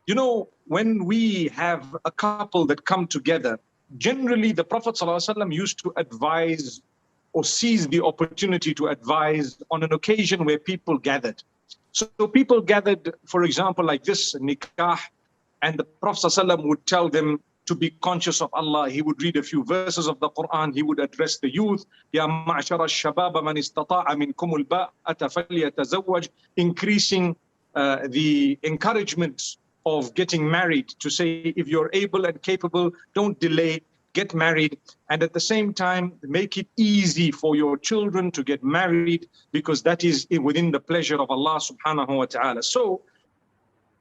You know, when we have a couple that come together, generally the Prophet ﷺ used to advise or seize the opportunity to advise on an occasion where people gathered. So people gathered, for example, like this nikah, and the Prophet ﷺ would tell them to be conscious of Allah. He would read a few verses of the Quran. He would address the youth. Ya ma'ashara al-shabab man istata'a minkum al-ba'ata falyatazawwaj, increasing the encouragement of getting married, to say if you're able and capable, don't delay, get married. And at the same time, make it easy for your children to get married, because that is within the pleasure of Allah subhanahu wa ta'ala. So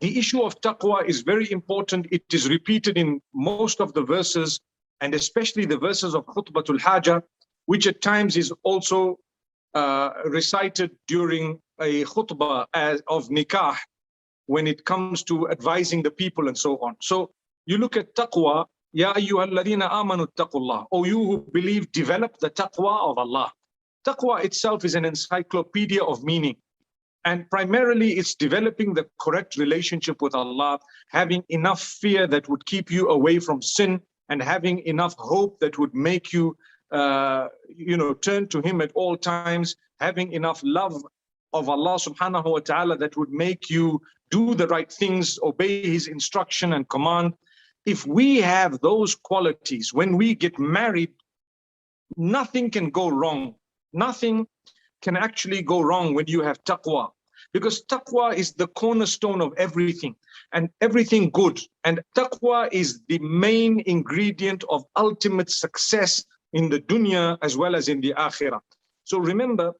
the issue of taqwa is very important. It is repeated in most of the verses, and especially the verses of Khutbatul Hajah, which at times is also recited during a khutbah of nikah, when it comes to advising the people and so on. So you look at taqwa, Ya ayyuhalladhina amanu taqullah. O you who believe, develop the taqwa of Allah. Taqwa itself is an encyclopedia of meaning. And primarily, it's developing the correct relationship with Allah, having enough fear that would keep you away from sin, and having enough hope that would make you, turn to Him at all times, having enough love of Allah subhanahu wa ta'ala that would make you do the right things, obey His instruction and command. If we have those qualities, when we get married, nothing can go wrong. Nothing can actually go wrong when you have taqwa, because taqwa is the cornerstone of everything and everything good. And taqwa is the main ingredient of ultimate success in the dunya as well as in the akhirah. So remember,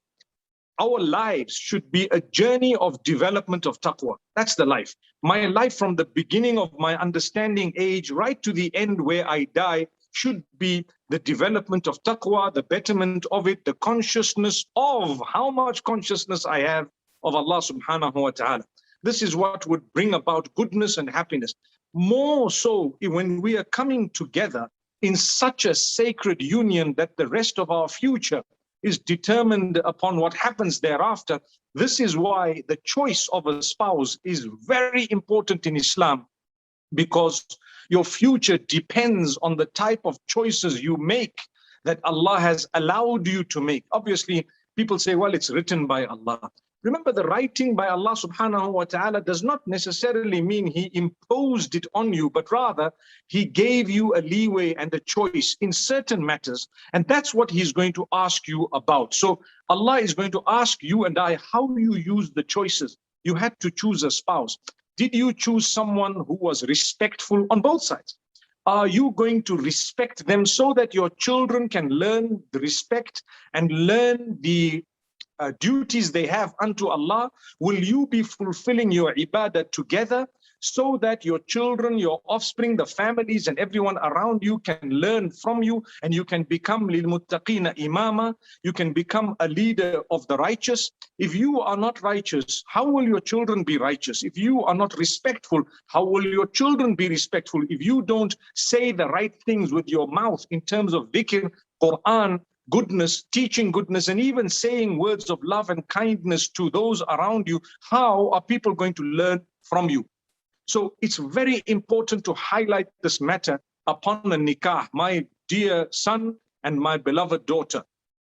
our lives should be a journey of development of taqwa. That's the life. My life, from the beginning of my understanding age right to the end where I die, should be the development of taqwa, the betterment of it, the consciousness of how much consciousness I have of Allah subhanahu wa ta'ala. This is what would bring about goodness and happiness. More so when we are coming together in such a sacred union that the rest of our future is determined upon what happens thereafter. This is why the choice of a spouse is very important in Islam, because your future depends on the type of choices you make that Allah has allowed you to make. Obviously, people say, well, it's written by Allah. Remember, the writing by Allah subhanahu wa ta'ala does not necessarily mean He imposed it on you, but rather He gave you a leeway and a choice in certain matters. And that's what He's going to ask you about. So Allah is going to ask you and I how you use the choices. You had to choose a spouse. Did you choose someone who was respectful on both sides? Are you going to respect them so that your children can learn the respect and learn the duties they have unto Allah? Will you be fulfilling your ibadah together so that your children, your offspring, the families and everyone around you can learn from you, and you can become lil muttaqina imama, you can become a leader of the righteous? If you are not righteous, how will your children be righteous? If you are not respectful, how will your children be respectful? If you don't say the right things with your mouth in terms of dhikr, Quran, goodness, teaching goodness, and even saying words of love and kindness to those around you, how are people going to learn from you? So it's very important to highlight this matter upon the nikah. My dear son and my beloved daughter,